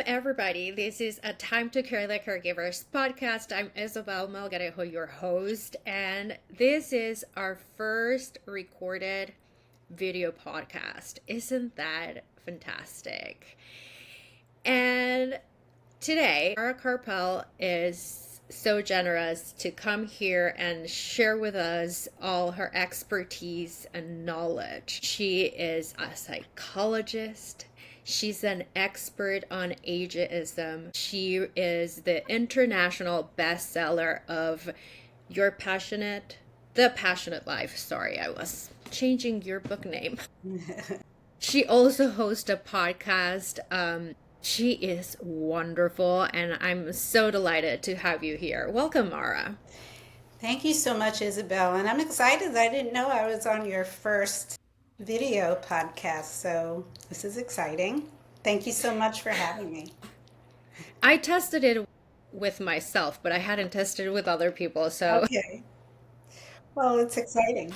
everybody. This is a Time to Care Like Caregivers podcast. I'm Isabel Melgarejo, your host, and this is our first recorded video podcast. Isn't that fantastic? And today, our Karpel is so generous to come here and share with us all her expertise and knowledge. She is a psychologist. She's an expert on ageism. She is the international bestseller of The Passionate Life. Sorry, I was changing your book name. She also hosts a podcast. She is wonderful, and I'm so delighted to have you here. Welcome, Mara. Thank you so much, Isabel. And I'm excited. I didn't know I was on your first video podcast, so this is exciting. Thank you so much for having me. I tested it with myself, but I hadn't tested it with other people, so Okay. Well, it's exciting.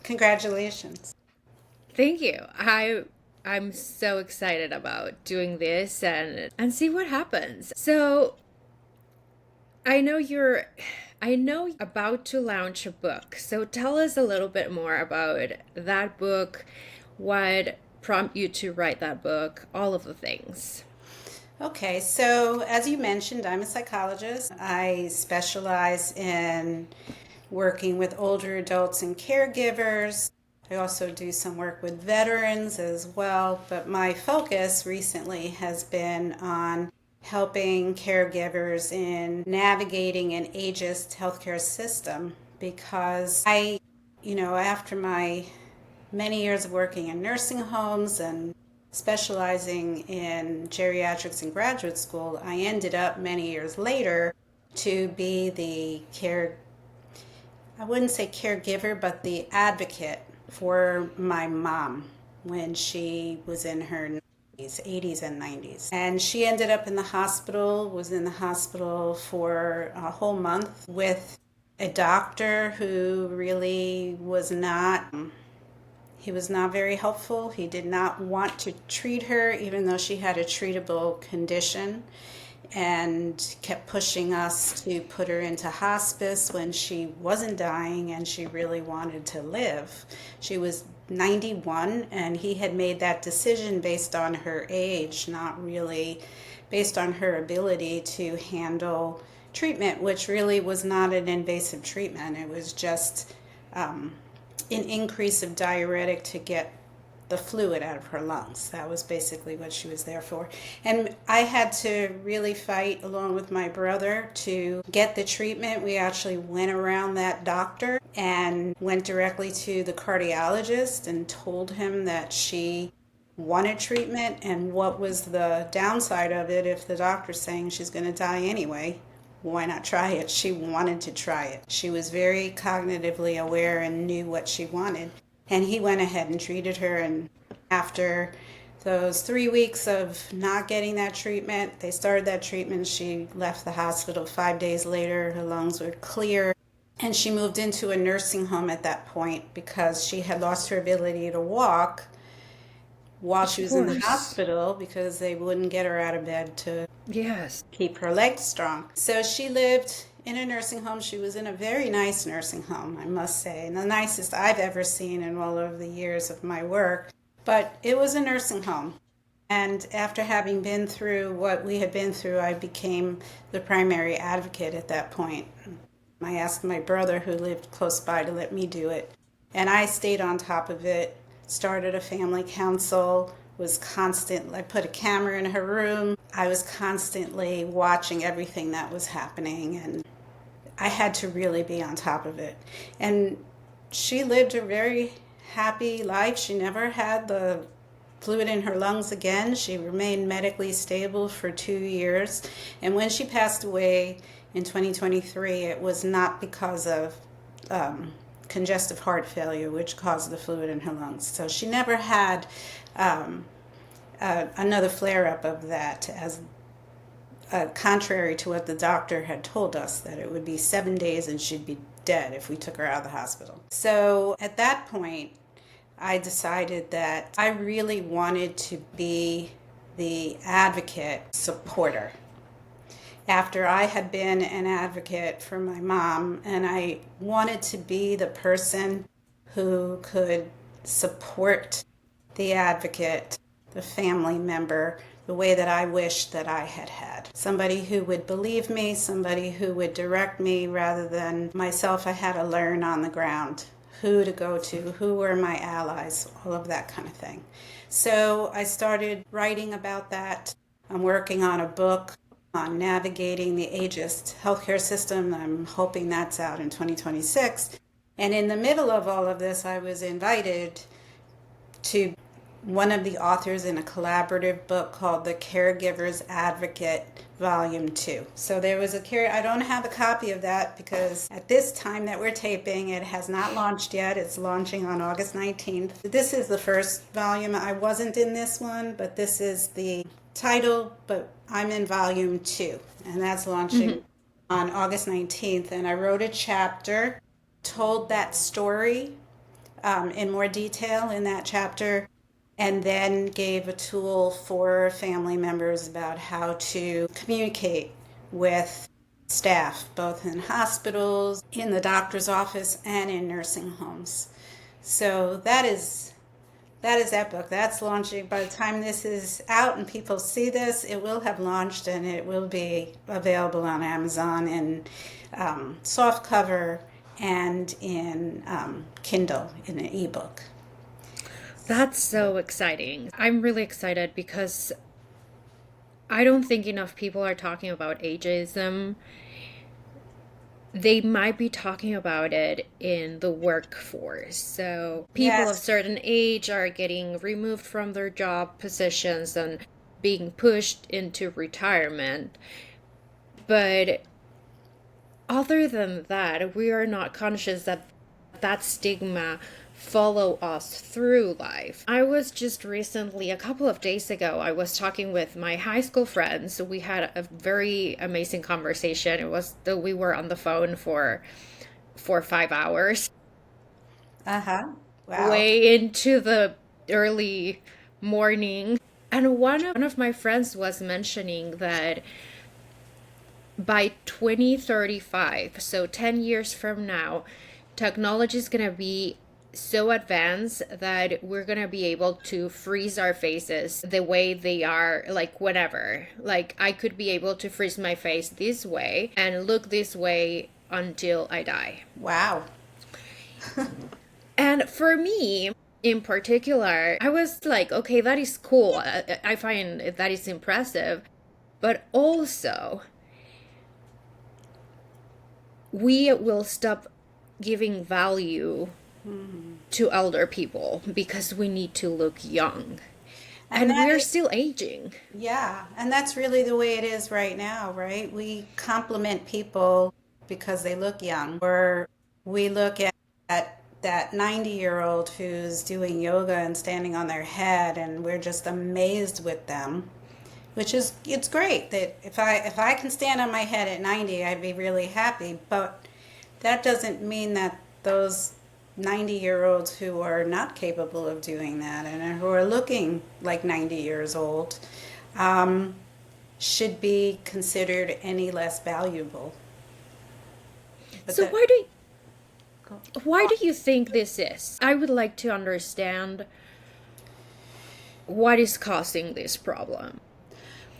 Congratulations. thank you. I'm so excited about doing this and see what happens. So I know you're about to launch a book. So tell us a little bit more about that book, what prompted you to write that book, all of the things. Okay, so as you mentioned, I'm a psychologist. I specialize in working with older adults and caregivers. I also do some work with veterans as well, but my focus recently has been on helping caregivers in navigating an ageist healthcare system because after my many years of working in nursing homes and specializing in geriatrics in graduate school, I ended up many years later to be I wouldn't say caregiver, but the advocate for my mom when she was in her 80s and 90s. And she ended up was in the hospital for a whole month with a doctor who really he was not very helpful. He did not want to treat her, even though she had a treatable condition, and kept pushing us to put her into hospice when she wasn't dying and she really wanted to live. She was 91, and he had made that decision based on her age, not really based on her ability to handle treatment, which really was not an invasive treatment. It was just an increase of diuretic to get the fluid out of her lungs. That was basically what she was there for. And I had to really fight along with my brother to get the treatment. We actually went around that doctor and went directly to the cardiologist and told him that she wanted treatment and what was the downside of it. If the doctor's saying she's going to die anyway, why not try it? She wanted to try it. She was very cognitively aware and knew what she wanted. And he went ahead and treated her. And after those 3 weeks of not getting that treatment, they started that treatment. She left the hospital 5 days later. Her lungs were clear. And she moved into a nursing home at that point because she had lost her ability to walk while she was in the hospital because they wouldn't get her out of bed to keep her legs strong. So she lived in a nursing home. She was in a very nice nursing home, I must say, and the nicest I've ever seen in all of the years of my work. But it was a nursing home. And after having been through what we had been through, I became the primary advocate at that point. I asked my brother, who lived close by, to let me do it. And I stayed on top of it, started a family council, I put a camera in her room. I was constantly watching everything that was happening, and I had to really be on top of it. And she lived a very happy life. She never had the fluid in her lungs again. She remained medically stable for 2 years. And when she passed away in 2023, it was not because of congestive heart failure, which caused the fluid in her lungs. So she never had another flare-up of that, as contrary to what the doctor had told us, that it would be 7 days and she'd be dead if we took her out of the hospital. So at that point, I decided that I really wanted to be the advocate supporter. After I had been an advocate for my mom, and I wanted to be the person who could support the advocate, the family member, the way that I wished that I had had. Somebody who would believe me, somebody who would direct me rather than myself. I had to learn on the ground who to go to, who were my allies, all of that kind of thing. So I started writing about that. I'm working on a book on navigating the ageist healthcare system. I'm hoping that's out in 2026. And in the middle of all of this, I was invited to one of the authors in a collaborative book called The Caregivers Advocate Volume 2. So there was I don't have a copy of that because at this time that we're taping, it has not launched yet. It's launching on August 19th. This is the first volume. I wasn't in this one, but this is the title, but I'm in Volume 2, and that's launching on August 19th. And I wrote a chapter, told that story in more detail in that chapter, and then gave a tool for family members about how to communicate with staff, both in hospitals, in the doctor's office, and in nursing homes. So that is that book. That's launching. By the time this is out and people see this, it will have launched and it will be available on Amazon in softcover and in Kindle in an ebook. That's so exciting. I'm really excited because I don't think enough people are talking about ageism. They might be talking about it in the workforce. So people of certain age are getting removed from their job positions and being pushed into retirement. But other than that, we are not conscious that that stigma follow us through life. I was just recently, a couple of days ago, I was talking with my high school friends. We had a very amazing conversation. It was that we were on the phone for 5 hours. Wow. Way into the early morning. And one of my friends was mentioning that by 2035, so 10 years from now, technology is going to be so advanced that we're gonna be able to freeze our faces the way they are, like whenever. Like I could be able to freeze my face this way and look this way until I die. Wow. And for me in particular, I was like, okay, that is cool. I find that is impressive. But also, we will stop giving value to elder people because we need to look young. And we're still aging. Yeah, and that's really the way it is right now, right? We compliment people because they look young, or we look at that 90-year-old who's doing yoga and standing on their head, and we're just amazed with them, which is, it's great that if I can stand on my head at 90, I'd be really happy, but that doesn't mean that those 90-year-olds who are not capable of doing that and who are looking like 90 years old should be considered any less valuable. But so why do you think this is? I would like to understand what is causing this problem.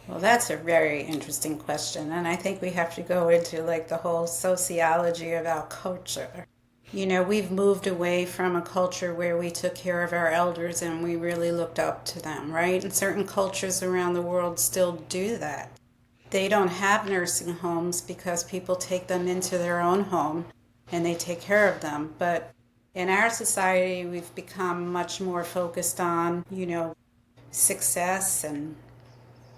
Well, that's a very interesting question, and I think we have to go into like the whole sociology of our culture. You know, we've moved away from a culture where we took care of our elders and we really looked up to them, right? And certain cultures around the world still do that. They don't have nursing homes because people take them into their own home and they take care of them. But in our society, we've become much more focused on, you know, success and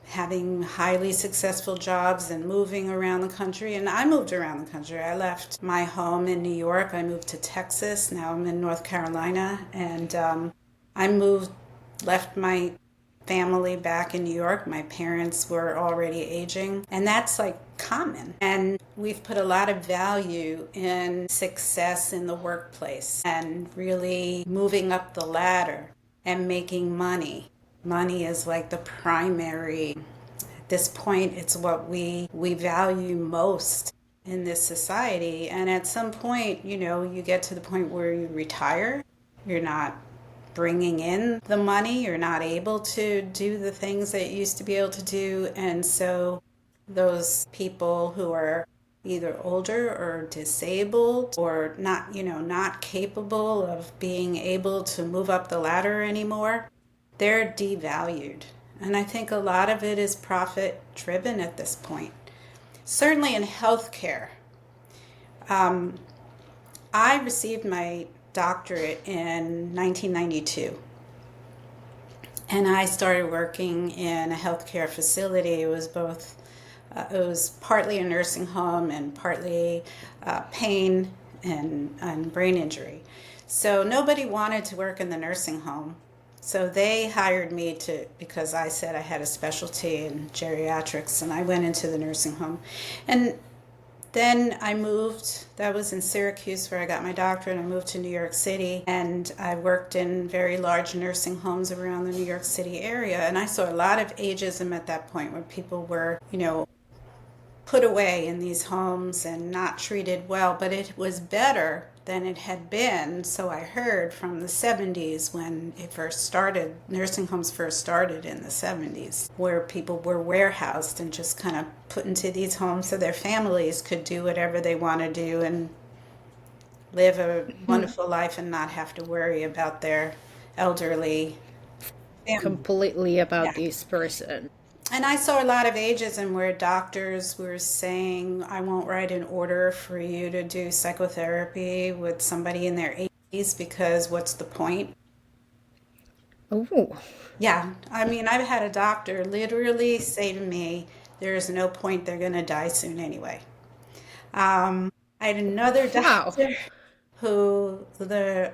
having highly successful jobs and moving around the country. And I moved around the country. I left my home in New York. I moved to Texas. Now I'm in North Carolina. And left my family back in New York. My parents were already aging. And that's like common. And we've put a lot of value in success in the workplace and really moving up the ladder and making money money is like the primary, at this point, it's what we value most in this society. And at some point, you get to the point where you retire, you're not bringing in the money, you're not able to do the things that you used to be able to do. And so those people who are either older or disabled or not capable of being able to move up the ladder anymore, they're devalued. And I think a lot of it is profit driven at this point. Certainly in healthcare. I received my doctorate in 1992. And I started working in a healthcare facility. It was partly a nursing home and partly pain and brain injury. So nobody wanted to work in the nursing home. So they hired me because I said I had a specialty in geriatrics, and I went into the nursing home. And then I moved, that was in Syracuse where I got my doctorate, and I moved to New York City, and I worked in very large nursing homes around the New York City area. And I saw a lot of ageism at that point where people were, put away in these homes and not treated well, but it was better than it had been. So I heard from the 70s when it first started, nursing homes first started in the 70s, where people were warehoused and just kind of put into these homes so their families could do whatever they want to do and live a wonderful life and not have to worry about their elderly family. Completely about this person. And I saw a lot of ageism where doctors were saying, I won't write an order for you to do psychotherapy with somebody in their 80s because what's the point? Oh. Yeah. I mean, I've had a doctor literally say to me, there is no point, they're going to die soon anyway. I had another doctor who the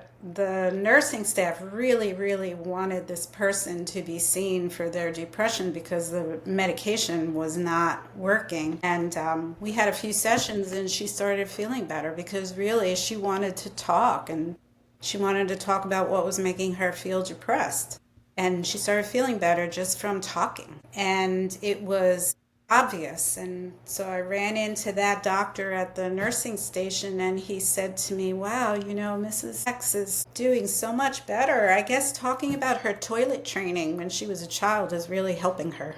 nursing staff really, really wanted this person to be seen for their depression because the medication was not working. And we had a few sessions and she started feeling better because really she wanted to talk, and she wanted to talk about what was making her feel depressed. And she started feeling better just from talking. And it was obvious. And so I ran into that doctor at the nursing station, and he said to me, wow, Mrs. X is doing so much better. I guess talking about her toilet training when she was a child is really helping her.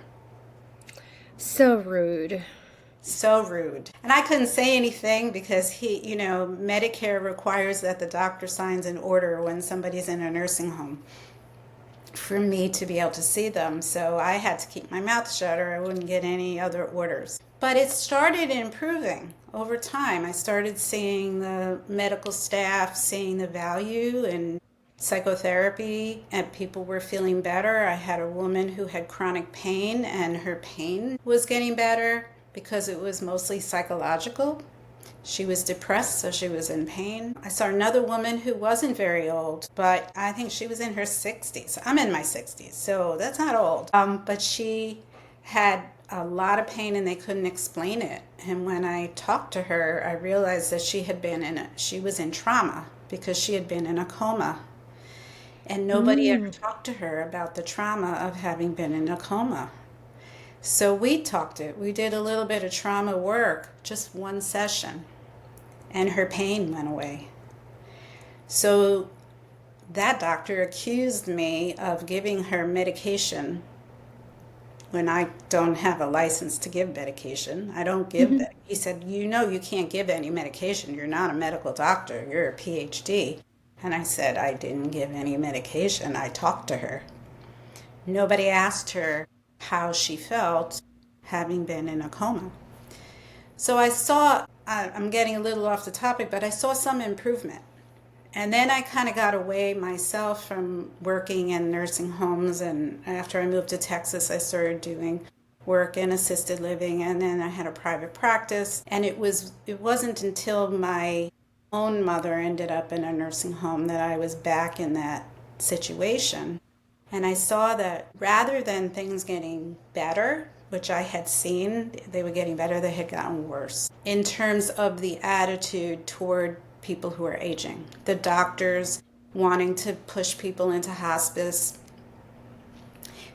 So rude. So rude. And I couldn't say anything because Medicare requires that the doctor signs an order when somebody's in a nursing home for me to be able to see them. So I had to keep my mouth shut or I wouldn't get any other orders. But it started improving over time. I started seeing the medical staff, seeing the value in psychotherapy, and people were feeling better. I had a woman who had chronic pain, and her pain was getting better because it was mostly psychological. She was depressed, so she was in pain. I saw another woman who wasn't very old, but I think she was in her 60s. I'm in my 60s, so that's not old. But she had a lot of pain and they couldn't explain it. And when I talked to her, I realized that she was in trauma because she had been in a coma. And nobody ever talked to her about the trauma of having been in a coma. So we did a little bit of trauma work, just one session, and her pain went away. So that doctor accused me of giving her medication when I don't have a license to give medication. I don't give that. He said, you can't give any medication. You're not a medical doctor. You're a PhD. And I said, I didn't give any medication. I talked to her. Nobody asked her how she felt having been in a coma. So I'm getting a little off the topic, but I saw some improvement. And then I kind of got away myself from working in nursing homes. And after I moved to Texas, I started doing work in assisted living. And then I had a private practice. And it wasn't until my own mother ended up in a nursing home that I was back in that situation. And I saw that rather than things getting better, which I had seen, they were getting better, they had gotten worse in terms of the attitude toward people who are aging. The doctors wanting to push people into hospice,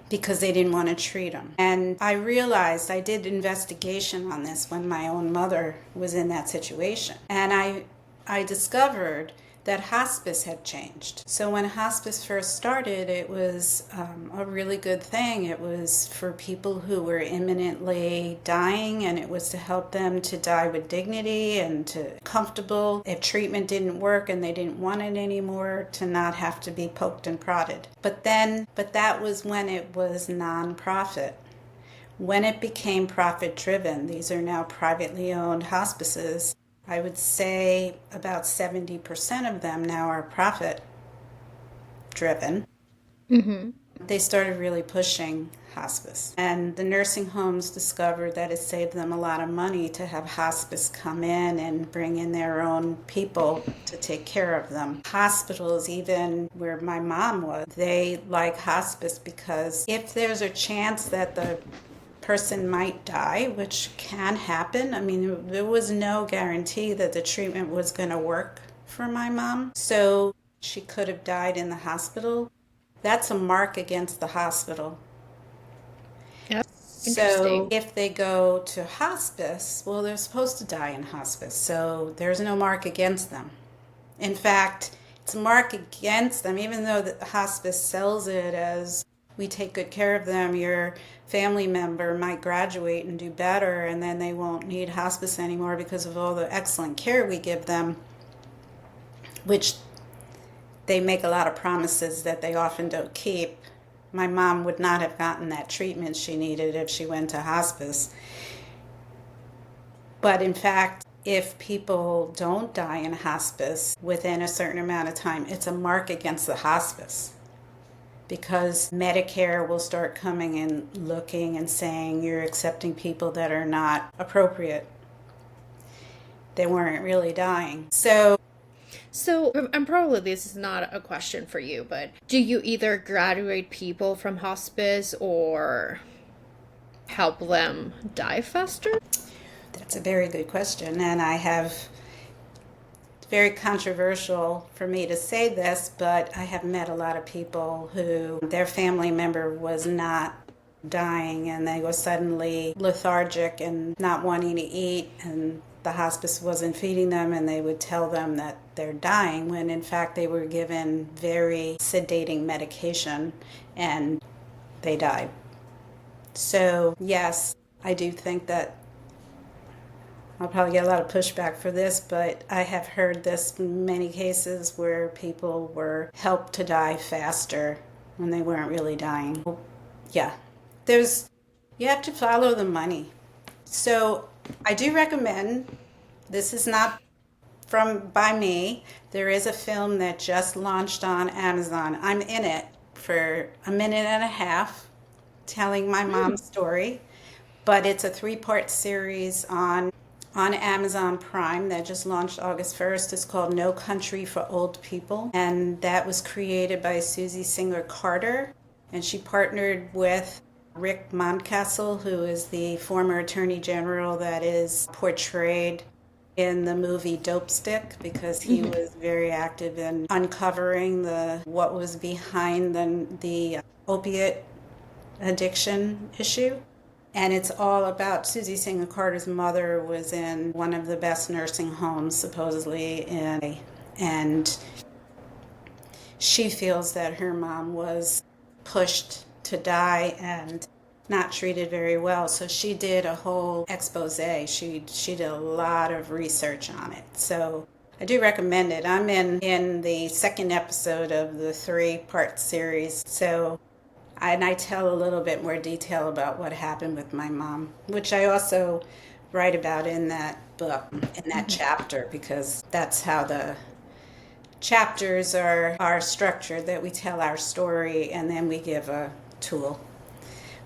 because they didn't want to treat them. And I realized, I did investigation on this when my own mother was in that situation. And I discovered that hospice had changed. So when hospice first started, it was a really good thing. It was for people who were imminently dying, and it was to help them to die with dignity and to comfortable. If treatment didn't work and they didn't want it anymore, to not have to be poked and prodded. But that was when it was nonprofit. When it became profit driven, these are now privately owned hospices. I would say about 70% of them now are profit driven. Mm-hmm. They started really pushing hospice. And the nursing homes discovered that it saved them a lot of money to have hospice come in and bring in their own people to take care of them. Hospitals, even where my mom was, they like hospice because if there's a chance that the person might die, which can happen. I mean, there was no guarantee that the treatment was going to work for my mom. So she could have died in the hospital. That's a mark against the hospital. Yep. So if they go to hospice, well, they're supposed to die in hospice. So there's no mark against them. In fact, it's a mark against them, even though the hospice sells it as we take good care of them, your family member might graduate and do better, and then they won't need hospice anymore because of all the excellent care we give them, which they make a lot of promises that they often don't keep. My mom would not have gotten that treatment she needed if she went to hospice. But in fact, if people don't die in hospice within a certain amount of time, it's a mark against the hospice. Because Medicare will start coming and looking and saying you're accepting people that are not appropriate. They weren't really dying. So, and probably this is not a question for you, but do you either graduate people from hospice or help them die faster? that's a very good question. And very controversial for me to say this, but I have met a lot of people who their family member was not dying and they were suddenly lethargic and not wanting to eat, and the hospice wasn't feeding them, and they would tell them that they're dying when in fact they were given very sedating medication and they died. So yes, I do think that I'll probably get a lot of pushback for this, but I have heard this in many cases where people were helped to die faster when they weren't really dying. Yeah, you have to follow the money. So I do recommend, this is not by me, there is a film that just launched on Amazon. I'm in it for a minute and a half telling my mom's story, but it's a 3-part series on Amazon Prime that just launched August 1st. It's called No Country for Old People, and that was created by Susie Singer Carter, and she partnered with Rick Mountcastle, who is the former Attorney General that is portrayed in the movie Dope Stick, because he was very active in uncovering what was behind the opiate addiction issue. And it's all about Susie Singer Carter's mother was in one of the best nursing homes, supposedly, and she feels that her mom was pushed to die and not treated very well. So she did a whole expose. She did a lot of research on it. So I do recommend it. I'm in the second episode of the 3-part series. And I tell a little bit more detail about what happened with my mom, which I also write about in that book, in that chapter, because that's how the chapters are structured, that we tell our story and then we give a tool.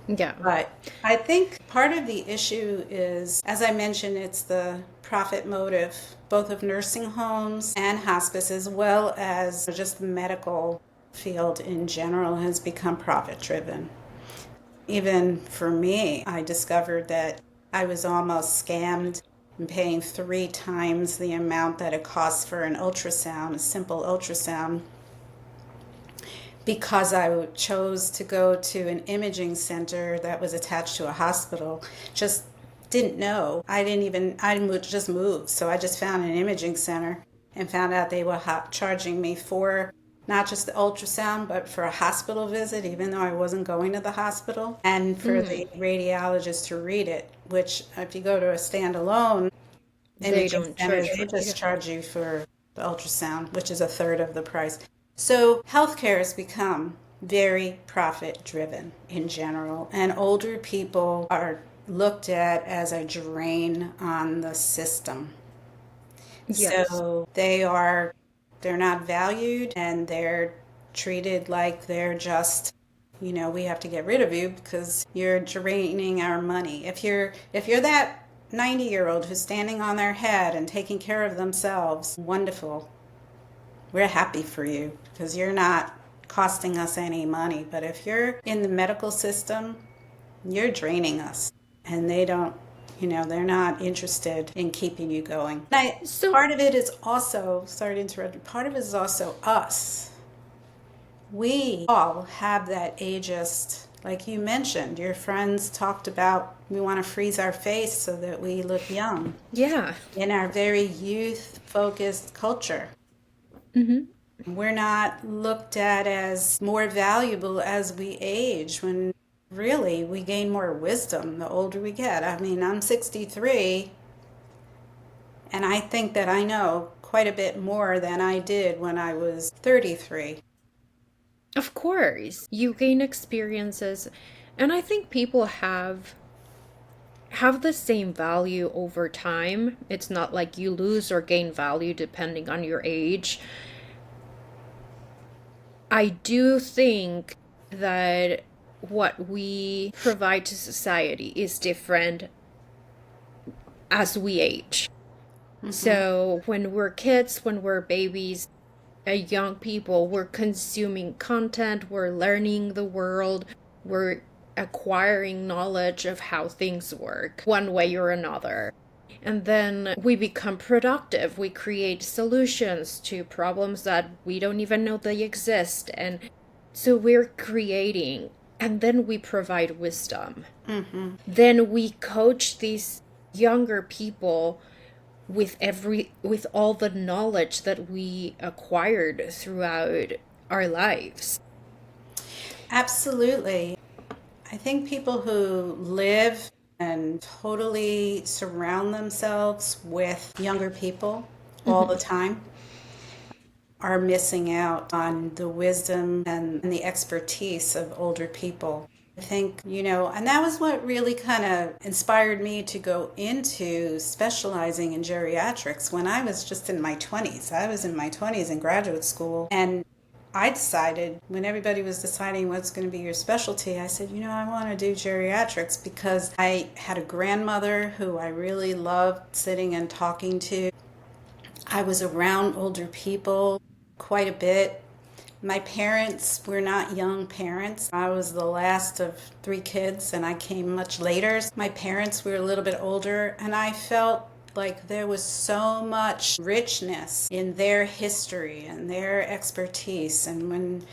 Yeah. But I think part of the issue is, as I mentioned, it's the profit motive, both of nursing homes and hospice, as well as just the medical field in general has become profit driven. Even for me, I discovered that I was almost scammed in paying 3 times the amount that it costs for an ultrasound, a simple ultrasound, because I chose to go to an imaging center that was attached to a hospital, just didn't know. Just moved. So I just found an imaging center and found out they were charging me for not just the ultrasound, but for a hospital visit, even though I wasn't going to the hospital, and for the radiologist to read it, which if you go to a standalone They imaging don't center, charge they for, yeah. just charge you for the ultrasound, which is a third of the price. So healthcare has become very profit driven in general, and older people are looked at as a drain on the system. Yes. So they're not valued, and they're treated like they're just, we have to get rid of you because you're draining our money. If you're that 90-year-old who's standing on their head and taking care of themselves, wonderful. We're happy for you because you're not costing us any money. But if you're in the medical system, you're draining us. And they don't, they're not interested in keeping you going. So, Part of it is also, sorry to interrupt you, part of it is also us. We all have that ageist, like you mentioned, your friends talked about we want to freeze our face so that we look young yeah. in our very youth focused culture. We're not looked at as more valuable as we age when really we gain more wisdom the older we get. I mean, I'm 63 and I think that I know quite a bit more than I did when I was 33. Of course, you gain experiences, and I think people have the same value over time. It's not like you lose or gain value depending on your age. I do think that what we provide to society is different as we age. So when we're kids, when we're babies, young people, we're consuming content, we're learning the world, we're acquiring knowledge of how things work one way or another. And then we become productive. We create solutions to problems that we don't even know they exist. And so we're creating, and then we provide wisdom. Then we coach these younger people with all the knowledge that we acquired throughout our lives. Absolutely. I think people who live and totally surround themselves with younger people all the time are missing out on the wisdom and the expertise of older people. I think, and that was what really kind of inspired me to go into specializing in geriatrics when I was just in my 20s. I was in my 20s in graduate school, and I decided, when everybody was deciding what's going to be your specialty, I said, I want to do geriatrics because I had a grandmother who I really loved sitting and talking to. I was around older people quite a bit. My parents were not young parents. I was the last of 3 kids and I came much later. My parents were a little bit older, and I felt like there was so much richness in their history and their expertise. And when,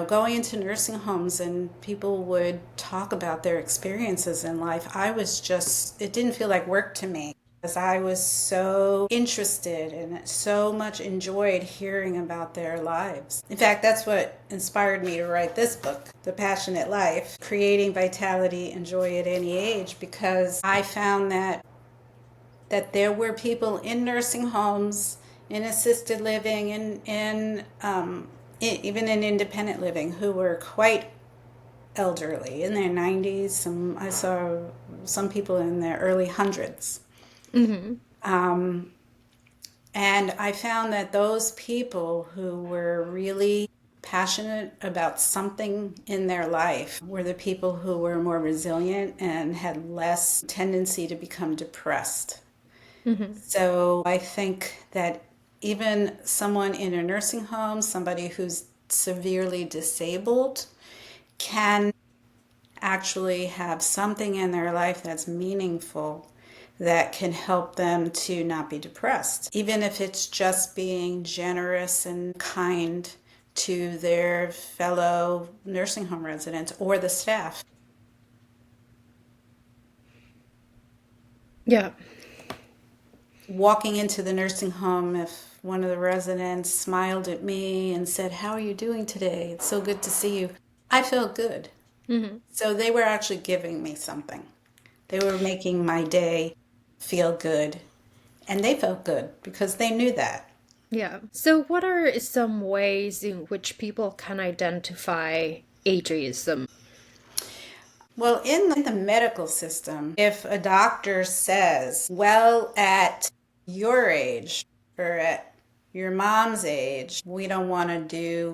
going into nursing homes and people would talk about their experiences in life, it didn't feel like work to me. Because I was so interested and so much enjoyed hearing about their lives. In fact, that's what inspired me to write this book, The Passionate Life, Creating Vitality and Joy at Any Age, because I found that there were people in nursing homes, in assisted living, even in independent living, who were quite elderly, in their 90s. I saw some people in their early hundreds. And I found that those people who were really passionate about something in their life were the people who were more resilient and had less tendency to become depressed. So I think that even someone in a nursing home, somebody who's severely disabled, can actually have something in their life that's meaningful that can help them to not be depressed, even if it's just being generous and kind to their fellow nursing home residents or the staff. Yeah. Walking into the nursing home, if one of the residents smiled at me and said, "How are you doing today? It's so good to see you," I felt good. Mm-hmm. So they were actually giving me something. They were making my day feel good. And they felt good because they knew that. Yeah. So, what are some ways in which people can identify ageism? Well, in the medical system, if a doctor says, well, at your age or at your mom's age, we don't want to do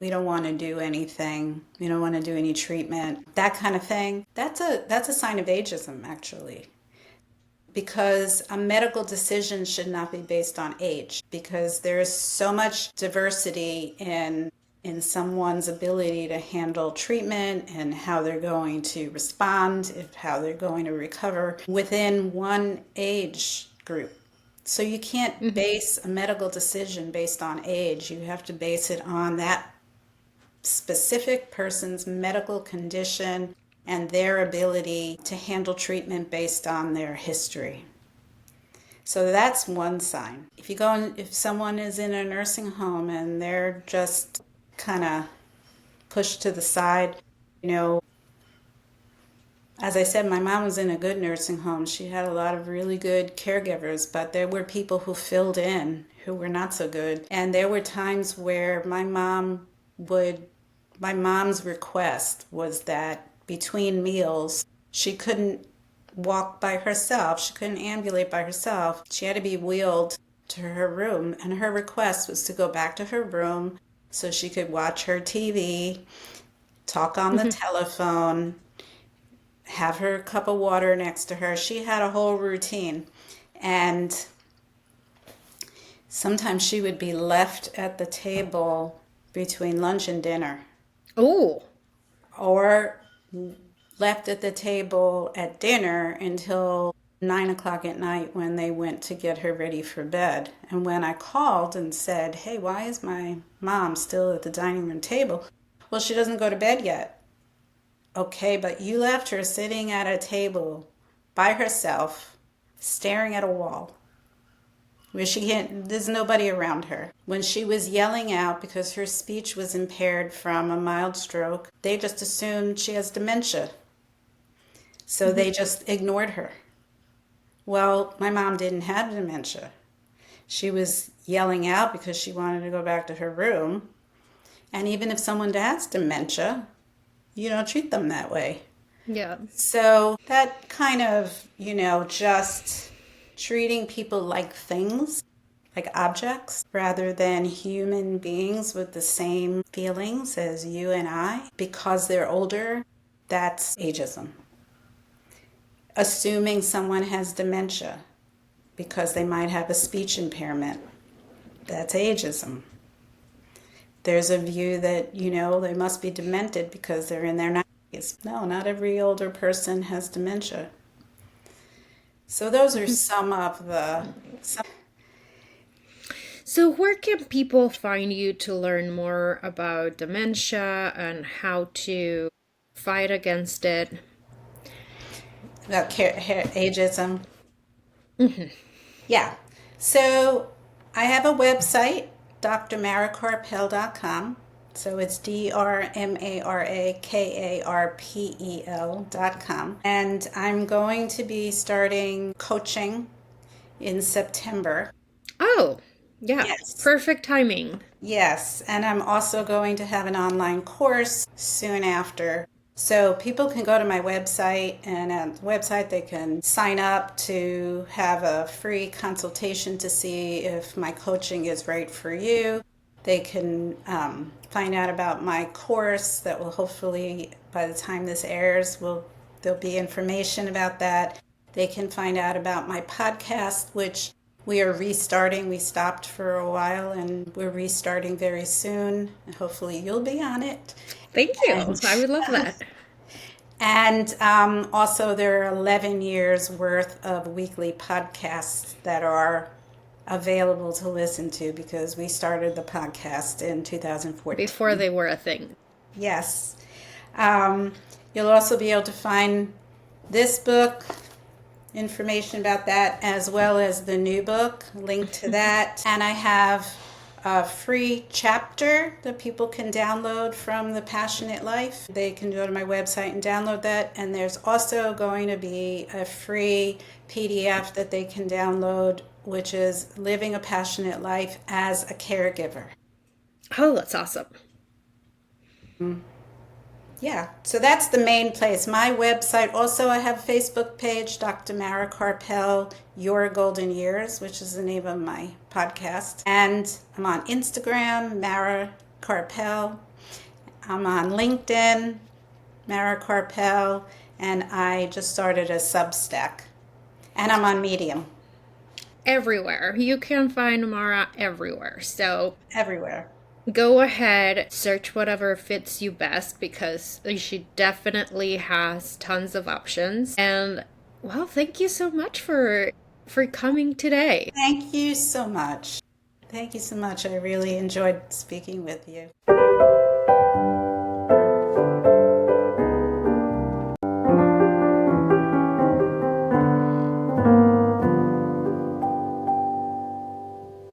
anything. We don't want to do any treatment, that kind of thing. That's a sign of ageism, actually. Because a medical decision should not be based on age, because there is so much diversity in someone's ability to handle treatment and how they're going to respond, how they're going to recover within one age group. So you can't base a medical decision based on age. You have to base it on that specific person's medical condition and their ability to handle treatment based on their history. So that's one sign. If someone is in a nursing home and they're just kind of pushed to the side, as I said, my mom was in a good nursing home. She had a lot of really good caregivers, but there were people who filled in who were not so good. And there were times where my mom's request was that between meals, she couldn't walk by herself. She couldn't ambulate by herself. She had to be wheeled to her room. And her request was to go back to her room so she could watch her TV, talk on the telephone, have her cup of water next to her. She had a whole routine. And sometimes she would be left at the table between lunch and dinner. Oh. Or left at the table at dinner until 9 o'clock at night when they went to get her ready for bed. And when I called and said, "Hey, why is my mom still at the dining room table?" "Well, she doesn't go to bed yet." "Okay, but you left her sitting at a table by herself, staring at a wall, where there's nobody around her. When she was yelling out because her speech was impaired from a mild stroke, they just assumed she has dementia. So they just ignored her. Well, my mom didn't have dementia. She was yelling out because she wanted to go back to her room. And even if someone has dementia, you don't treat them that way. Yeah. So that kind of, just treating people like things, like objects, rather than human beings with the same feelings as you and I, because they're older, that's ageism. Assuming someone has dementia because they might have a speech impairment, that's ageism. There's a view that, they must be demented because they're in their 90s. No, not every older person has dementia. So those are some of the... So, where can people find you to learn more about dementia and how to fight against it? About ageism? Yeah. So I have a website, drmarakarpel.com. So it's drmarakarpel.com. And I'm going to be starting coaching in September. Oh, yeah. Yes. Perfect timing. Yes. And I'm also going to have an online course soon after. So people can go to my website, and at the website they can sign up to have a free consultation to see if my coaching is right for you. They can find out about my course that will hopefully, by the time this airs, there'll be information about that. They can find out about my podcast, which we are restarting. We stopped for a while and we're restarting very soon. Hopefully you'll be on it. Thank you. I would love that. And also there are 11 years worth of weekly podcasts that are available to listen to because we started the podcast in 2014. Before they were a thing. Yes. You'll also be able to find this book, information about that, as well as the new book, link to that. And I have a free chapter that people can download from The Passionate Life. They can go to my website and download that. And there's also going to be a free PDF that they can download, which is Living a Passionate Life as a Caregiver. Oh, that's awesome. Yeah, so that's the main place. My website. Also, I have a Facebook page, Dr. Mara Karpel, Your Golden Years, which is the name of my podcast. And I'm on Instagram, Mara Karpel. I'm on LinkedIn, Mara Karpel. And I just started a Substack. And I'm on Medium. Everywhere. You can find Mara everywhere. So Everywhere. go ahead, search whatever fits you best because she definitely has tons of options. And well, thank you so much for coming today. Thank you so much. Thank you so much. I really enjoyed speaking with you.